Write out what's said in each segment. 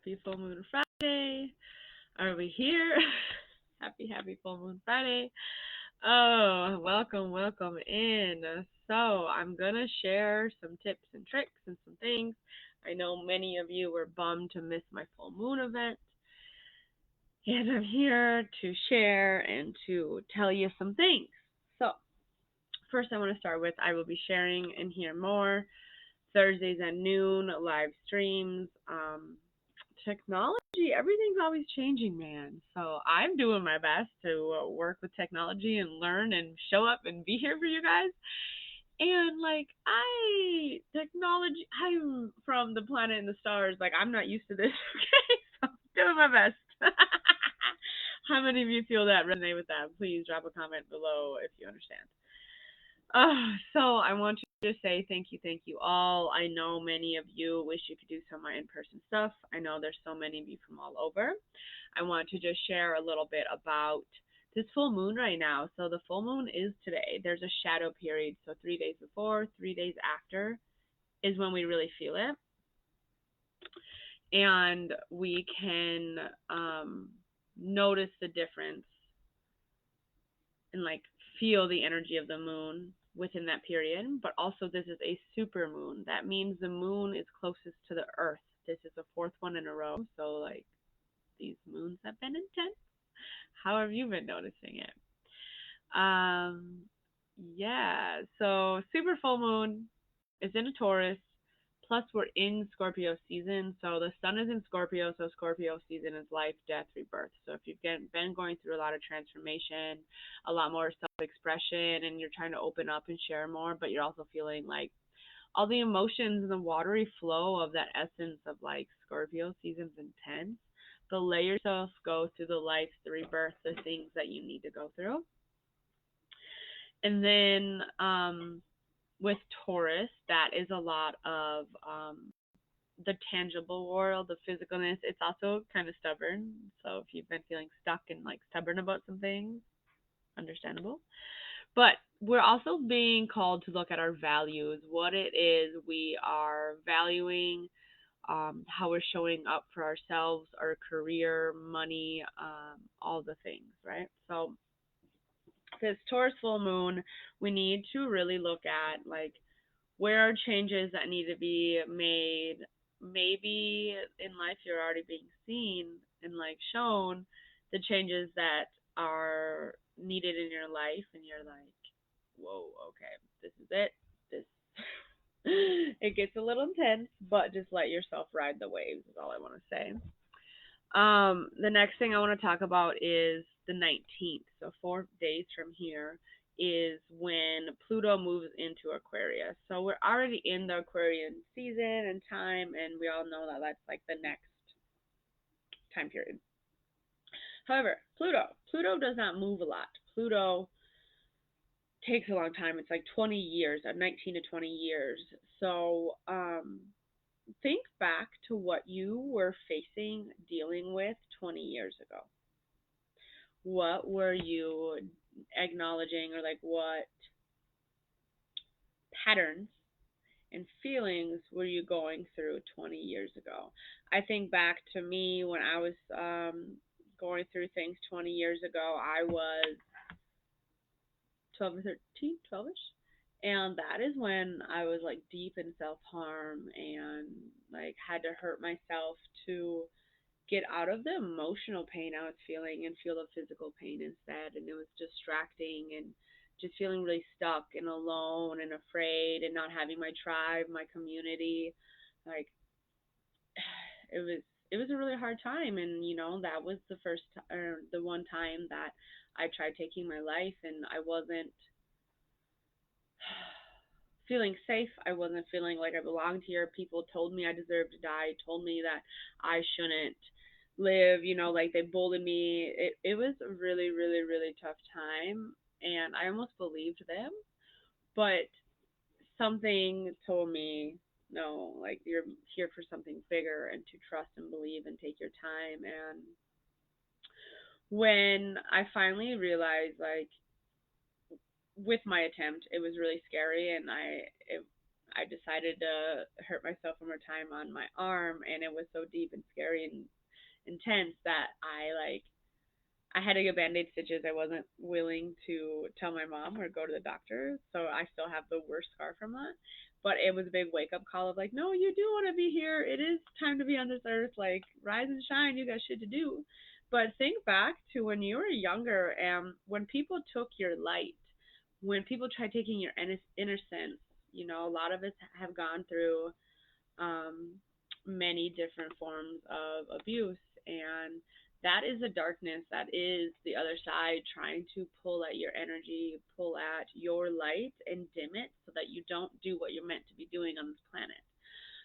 Happy Full Moon Friday. Are we here? Happy Full Moon Friday. Oh, welcome in. So, I'm going to share some tips and tricks and some things. I know many of you were bummed to miss my full moon event, and I'm here to share and to tell you some things. So, first, I want to start with I will be sharing and hear more Thursdays at noon, live streams. Technology, everything's always changing, man. So I'm doing my best to work with technology and learn and show up and be here for you guys. And technology, I'm from the planet and the stars. Like, I'm not used to this, okay? So I'm doing my best. How many of you feel that resonate with that? Please drop a comment below if you understand. So I want to say thank you all. I know many of you wish you could do some of my in-person stuff. I know there's so many of you from all over. I want to just share a little bit about this full moon right now. So the full moon is today. There's a shadow period. So 3 days before, 3 days after is when we really feel it. And we can notice the difference and feel the energy of the moon within that period. But also, this is a super moon. That means the moon is closest to the earth. This is the fourth one in a row. So, these moons have been intense. How have you been noticing it? Yeah. So, super full moon is in a Taurus. Plus, we're in Scorpio season. So, the sun is in Scorpio. So, Scorpio season is life, death, rebirth. So, if you've been going through a lot of transformation, a lot more self expression, and you're trying to open up and share more, but you're also feeling like all the emotions and the watery flow of that essence of Scorpio season's intense, but let yourself go through the life, the rebirth, the things that you need to go through. And then with Taurus, that is a lot of the tangible world, the physicalness. It's also kind of stubborn. So if you've been feeling stuck and stubborn about some things, understandable. But we're also being called to look at our values, what it is we are valuing, how we're showing up for ourselves, our career, money, all the things, right? So this Taurus full moon, we need to really look at where are changes that need to be made. Maybe in life you're already being seen and shown the changes that are needed in your life, and you're like, whoa, okay, this is it. This it gets a little intense, but just let yourself ride the waves is all I want to say. The next thing I want to talk about is the 19th. So 4 days from here is when Pluto moves into Aquarius. So we're already in the Aquarian season and time, and we all know that that's the next time period. However, Pluto does not move a lot. Pluto takes a long time. It's 20 years, 19 to 20 years. So think back to what you were facing, dealing with 20 years ago. What were you acknowledging, or what patterns and feelings were you going through 20 years ago? I think back to me when I was going through things 20 years ago. I was 12 or 13, 12ish. And that is when I was deep in self harm and had to hurt myself to get out of the emotional pain I was feeling and feel the physical pain instead. And it was distracting and just feeling really stuck and alone and afraid and not having my tribe, my community. Like it was a really hard time, and that was the first or the one time that I tried taking my life, and I wasn't feeling safe. I wasn't feeling like I belonged here. People told me I deserved to die, told me that I shouldn't live, they bullied me. It was a really, really, really tough time, and I almost believed them, but something told me, no, you're here for something bigger, and to trust and believe and take your time. And when I finally realized, with my attempt, it was really scary, and I decided to hurt myself one more time on my arm, and it was so deep and scary and intense that I had to get band-aid stitches. I wasn't willing to tell my mom or go to the doctor, so I still have the worst scar from that. But it was a big wake-up call of like, no, you do want to be here. It is time to be on this earth. Like, rise and shine. You got shit to do. But think back to when you were younger and when people took your light, when people tried taking your innocence. You know, a lot of us have gone through um, many different forms of abuse. And that is the darkness. That is the other side trying to pull at your energy, pull at your light, and dim it so that you don't do what you're meant to be doing on this planet.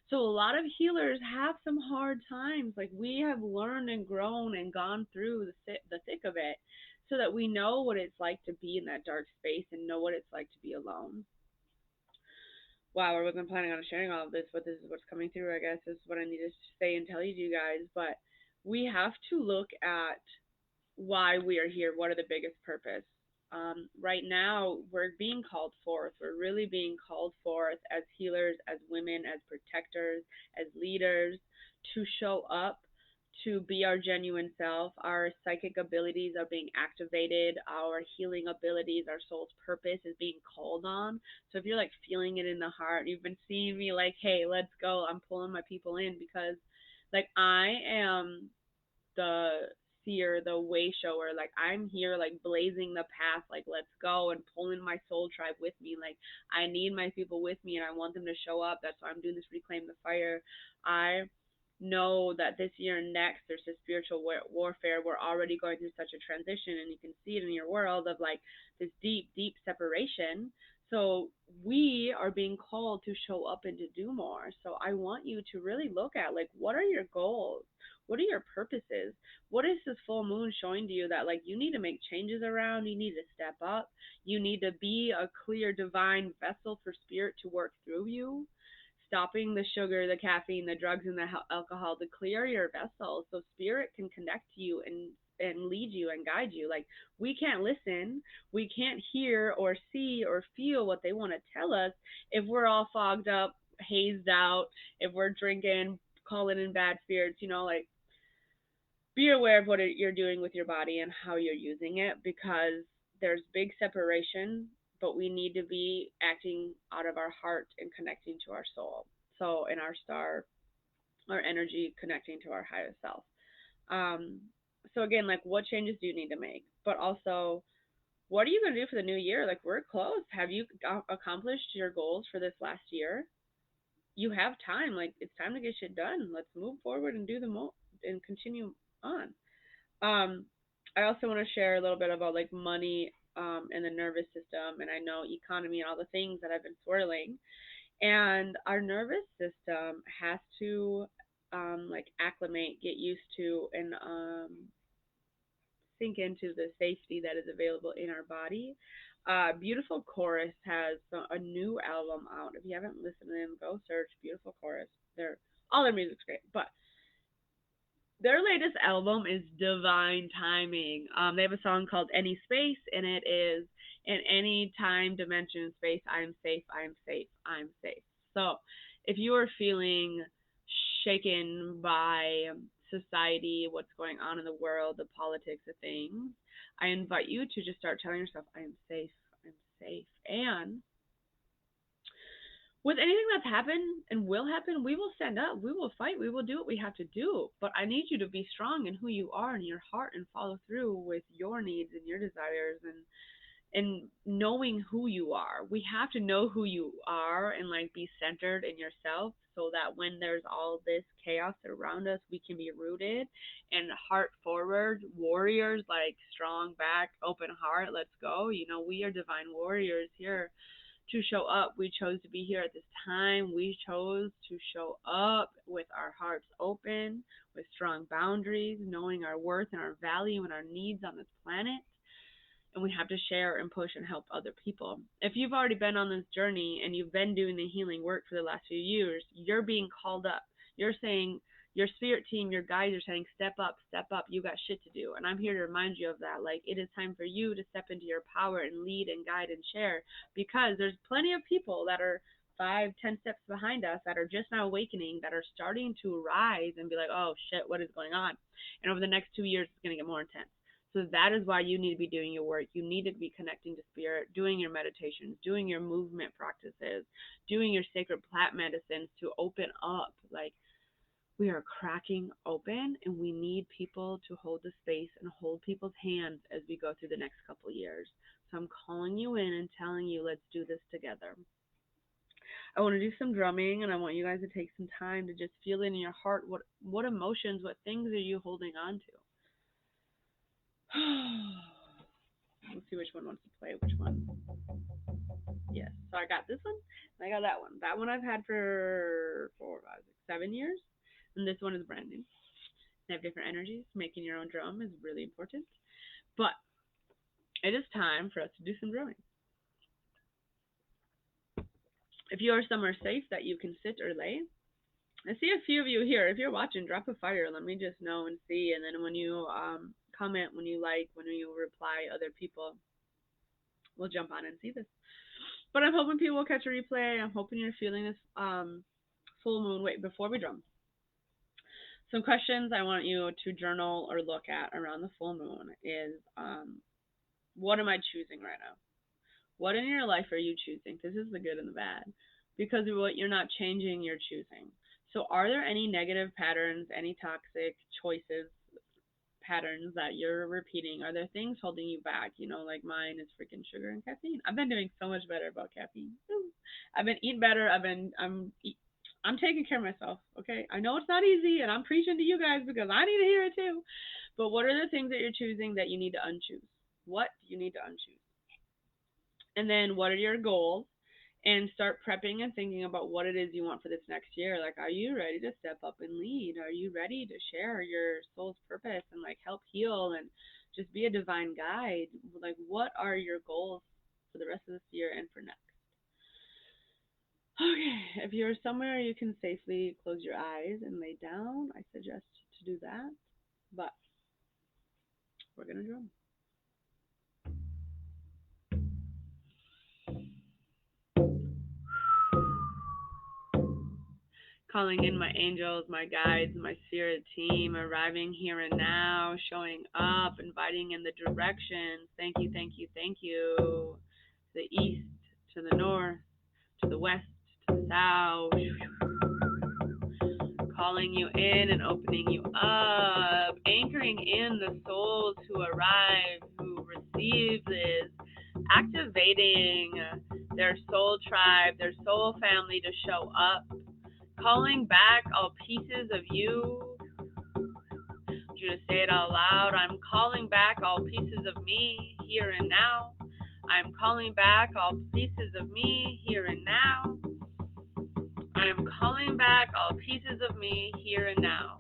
So a lot of healers have some hard times. Like we have learned and grown and gone through the thick of it so that we know what it's like to be in that dark space and know what it's like to be alone. Wow, I wasn't planning on sharing all of this, but this is what's coming through, I guess, is what I need to say and tell you guys. But we have to look at why we are here. What are the biggest purpose? Right now, we're being called forth. We're really being called forth as healers, as women, as protectors, as leaders to show up, to be our genuine self. Our psychic abilities are being activated. Our healing abilities, our soul's purpose is being called on. So if you're like feeling it in the heart, you've been seeing me like, hey, let's go. I'm pulling my people in because like I am the seer, the way shower. Like I'm here, like blazing the path. Like let's go and pulling my soul tribe with me. Like I need my people with me, and I want them to show up. That's why I'm doing this reclaim the fire. I know that this year and next there's this spiritual warfare. We're already going through such a transition, and you can see it in your world of like this deep separation. So we are being called to show up and to do more. So I want you to really look at like what are your goals, what are your purposes, what is this full moon showing to you that like you need to make changes around, you need to step up, you need to be a clear divine vessel for spirit to work through you, stopping the sugar, the caffeine, the drugs, and the alcohol to clear your vessel so spirit can connect to you and lead you and guide you. Like we can't listen, we can't hear or see or feel what they want to tell us if we're all fogged up, hazed out, if we're drinking, calling in bad spirits, you know, like be aware of what you're doing with your body and how you're using it because there's big separation, but we need to be acting out of our heart and connecting to our soul. So, in our star, our energy connecting to our higher self. Um, so, again, like what changes do you need to make? But also, what are you going to do for the new year? Like, we're close. Have you accomplished your goals for this last year? You have time. Like, it's time to get shit done. Let's move forward and do the and continue on. Um, I also want to share a little bit about like money and the nervous system, and I know economy and all the things that have been swirling. And our nervous system has to like acclimate, get used to, and sink into the safety that is available in our body. Beautiful Chorus has a new album out. If you haven't listened to them, go search Beautiful Chorus. They're all their music's great, but their latest album is divine timing. They have a song called Any Space, and it is in any time, dimension, space, I'm safe, I'm safe, I'm safe. So if you are feeling shaken by society, what's going on in the world, the politics of things, I invite you to just start telling yourself, I am safe, I'm safe. And with anything that's happened and will happen, we will stand up, we will fight, we will do what we have to do. But I need you to be strong in who you are in your heart and follow through with your needs and your desires and knowing who you are. We have to know who you are and like be centered in yourself so that when there's all this chaos around us, we can be rooted and heart forward warriors, like strong back, open heart, let's go. You know, we are divine warriors here to show up. We chose to be here at this time. We chose to show up with our hearts open, with strong boundaries, knowing our worth and our value and our needs on this planet. And we have to share and push and help other people. If you've already been on this journey and you've been doing the healing work for the last few years, you're being called up. You're saying, your spirit team, your guides are saying, step up, you got shit to do. And I'm here to remind you of that. Like, it is time for you to step into your power and lead and guide and share because there's plenty of people that are 5, 10 steps behind us that are just now awakening, that are starting to rise and be like, oh shit, what is going on? And over the next 2 years, it's going to get more intense. So that is why you need to be doing your work. You need to be connecting to spirit, doing your meditations, doing your movement practices, doing your sacred plant medicines to open up. Like, we are cracking open, and we need people to hold the space and hold people's hands as we go through the next couple of years. So I'm calling you in and telling you, let's do this together. I want to do some drumming, and I want you guys to take some time to just feel in your heart what emotions, what things are you holding on to. Let's see which one wants to play which one. Yes, so I got this one, and I got that one. That one I've had for 4, 5, 6, 7 years, and this one is brand new. They have different energies. Making your own drum is really important, but it is time for us to do some drumming. If you are somewhere safe that you can sit or lay, I see a few of you here. If you're watching, drop a fire. Let me just know and see. And then when you comment, when you like, when you reply other people, we'll jump on and see this. But I'm hoping people will catch a replay. I'm hoping you're feeling this full moon. Wait, before we drum, some questions I want you to journal or look at around the full moon is, what am I choosing right now? What in your life are you choosing? This is the good and the bad. Because of what you're not changing, you're choosing. So are there any negative patterns, any toxic choices, patterns that you're repeating? Are there things holding you back? You know, like mine is freaking sugar and caffeine. I've been doing so much better about caffeine. I've been eating better. I'm taking care of myself, okay? I know it's not easy, and I'm preaching to you guys because I need to hear it too. But what are the things that you're choosing that you need to unchoose? What do you need to unchoose? And then what are your goals? And start prepping and thinking about what it is you want for this next year. Like, are you ready to step up and lead? Are you ready to share your soul's purpose and like help heal and just be a divine guide? Like, what are your goals for the rest of this year and for next? Okay, if you're somewhere you can safely close your eyes and lay down, I suggest to do that. But we're gonna drum. Calling in my angels, my guides, my spirit team, arriving here and now, showing up, inviting in the directions. Thank you, thank you, thank you. To the east, to the north, to the west, to the south. Calling you in and opening you up, anchoring in the souls who arrive, who receive this, activating their soul tribe, their soul family to show up. Calling back all pieces of you. I want you to say it out loud. I'm calling back all pieces of me here and now. I'm calling back all pieces of me here and now. I'm calling back all pieces of me here and now.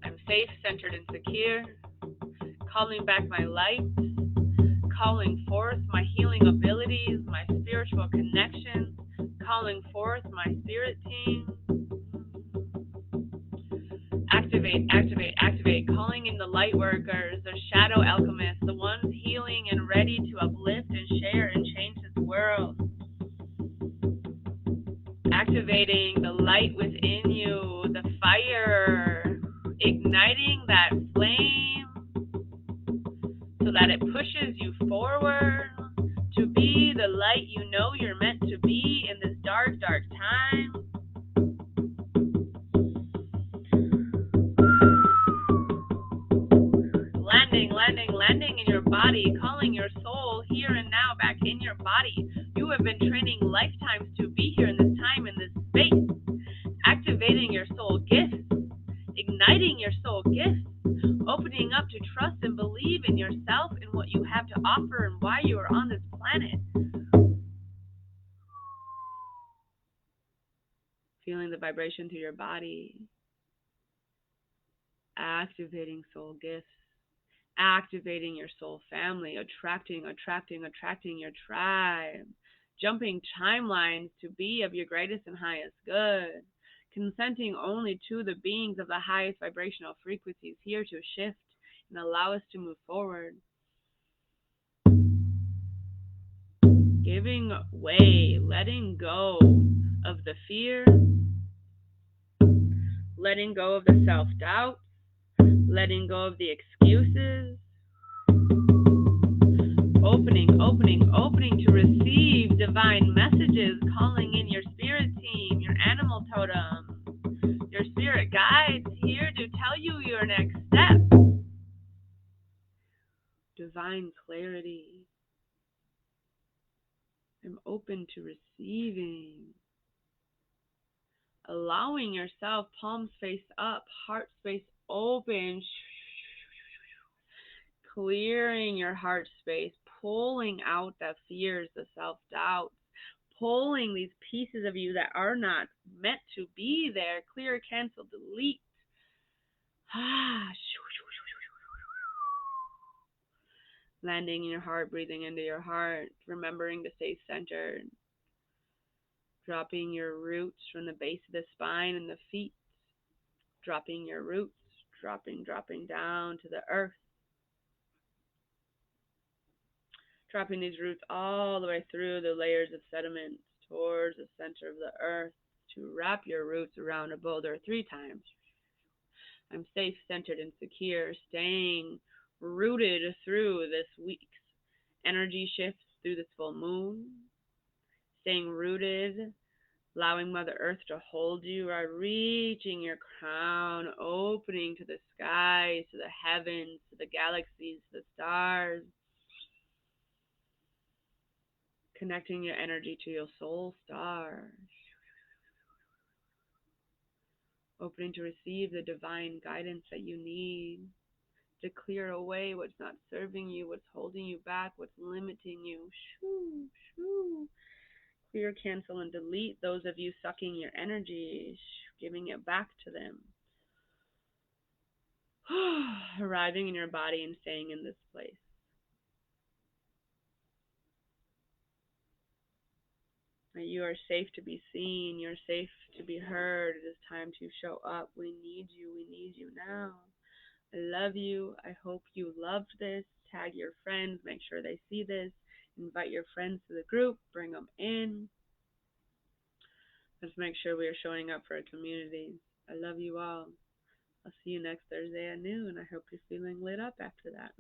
I'm safe, centered, and secure. Calling back my light. Calling forth my healing abilities, my spiritual connections. Calling forth my spirit team. Activate, activate, activate. Calling in the light workers, the shadow alchemists, the ones healing and ready to uplift and share and change this world. Activating the light within you, the fire, igniting that flame so that it pushes you forward to be the light you know you're meant to be in this dark, dark time. Landing, landing, landing in your body, calling your soul here and now back in your body. You have been training lifetimes to be here in this time, in this space. Activating your soul gifts, igniting your soul gifts, opening up to trust and believe in yourself and what you have to offer and why you are on this planet. Feeling the vibration through your body. Activating soul gifts. Activating your soul family. Attracting, attracting, attracting your tribe. Jumping timelines to be of your greatest and highest good. Consenting only to the beings of the highest vibrational frequencies here to shift and allow us to move forward. Giving away, letting go of the fear, letting go of the self doubt, letting go of the excuses, opening to receive divine messages, calling in your spirit team, your animal totem, your spirit guides here to tell you your next step. Divine clarity. I'm open to receiving. Allowing yourself, palms face up, heart space open, clearing your heart space, pulling out the fears, the self-doubts, pulling these pieces of you that are not meant to be there. Clear, cancel, delete. Landing in your heart, breathing into your heart, remembering to stay centered. Dropping your roots from the base of the spine and the feet. Dropping your roots, dropping down to the earth. Dropping these roots all the way through the layers of sediment towards the center of the earth to wrap your roots around a boulder 3 times. I'm safe, centered, and secure, staying rooted through this week's energy shifts, through this full moon. Staying rooted, allowing Mother Earth to hold you, right? Reaching your crown, opening to the skies, to the heavens, to the galaxies, to the stars. Connecting your energy to your soul star. Opening to receive the divine guidance that you need to clear away what's not serving you, what's holding you back, what's limiting you. Shoo, shoo. Clear, cancel, and delete those of you sucking your energy, giving it back to them. Arriving in your body and staying in this place. You are safe to be seen. You're safe to be heard. It is time to show up. We need you. We need you now. I love you. I hope you loved this. Tag your friends. Make sure they see this. Invite your friends to the group. Bring them in. Let's make sure we are showing up for our communities. I love you all. I'll see you next Thursday at noon. I hope you're feeling lit up after that.